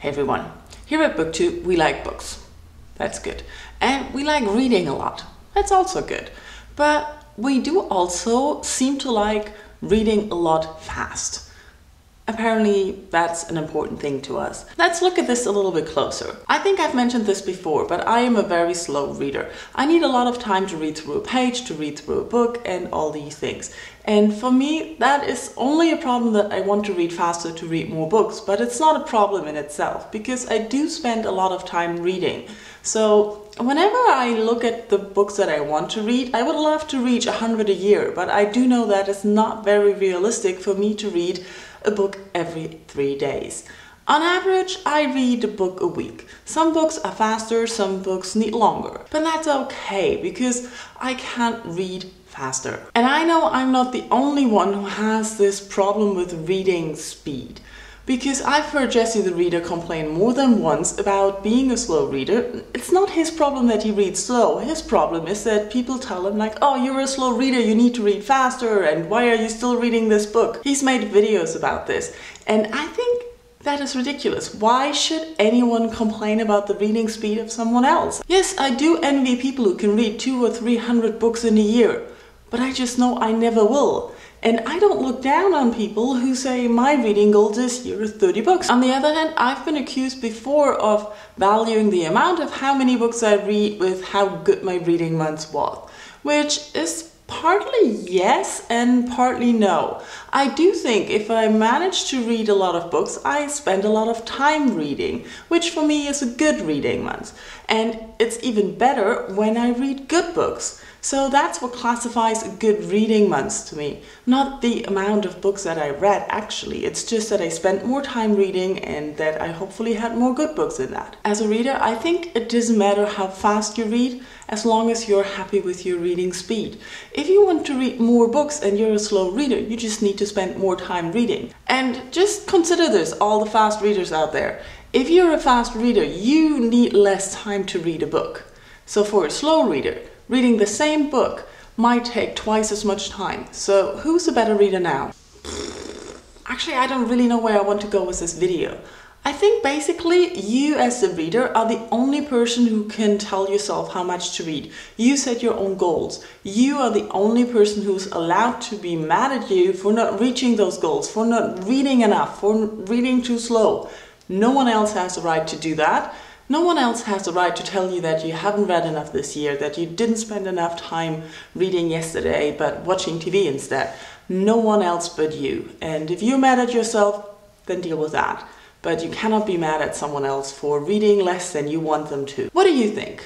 Hey everyone, here at BookTube we like books. That's good. And we like reading a lot. That's also good. But we do also seem to like reading a lot fast. Apparently that's an important thing to us. Let's look at this a little bit closer. I think I've mentioned this before, but I am a very slow reader. I need a lot of time to read through a page, to read through a book, and all these things. And for me, that is only a problem that I want to read faster to read more books, but it's not a problem in itself, because I do spend a lot of time reading. So whenever I look at the books that I want to read, I would love to reach 100 a year, but I do know that it's not very realistic for me to read a book every 3 days. On average, I read a book a week. Some books are faster, some books need longer. But that's okay, because I can't read faster. And I know I'm not the only one who has this problem with reading speed. Because I've heard Jesse the reader complain more than once about being a slow reader. It's not his problem that he reads slow. His problem is that people tell him like, oh, you're a slow reader, you need to read faster, and why are you still reading this book? He's made videos about this. And I think that is ridiculous. Why should anyone complain about the reading speed of someone else? Yes, I do envy people who can read 200 or 300 books in a year, but I just know I never will. And I don't look down on people who say my reading goal this year is 30 books. On the other hand, I've been accused before of valuing the amount of how many books I read with how good my reading month was, which is partly yes and partly no. I do think if I manage to read a lot of books, I spend a lot of time reading, which for me is a good reading month. And it's even better when I read good books. So that's what classifies a good reading month to me. Not the amount of books that I read, actually. It's just that I spent more time reading and that I hopefully had more good books in that. As a reader, I think it doesn't matter how fast you read, as long as you're happy with your reading speed. If you want to read more books and you're a slow reader, you just need to spend more time reading. And just consider this, all the fast readers out there. If you're a fast reader, you need less time to read a book. So for a slow reader, reading the same book might take twice as much time. So who's a better reader now? Actually, I don't really know where I want to go with this video. I think basically you as the reader are the only person who can tell yourself how much to read. You set your own goals. You are the only person who's allowed to be mad at you for not reaching those goals, for not reading enough, for reading too slow. No one else has the right to do that. No one else has the right to tell you that you haven't read enough this year, that you didn't spend enough time reading yesterday but watching TV instead. No one else but you. And if you're mad at yourself, then deal with that. But you cannot be mad at someone else for reading less than you want them to. What do you think?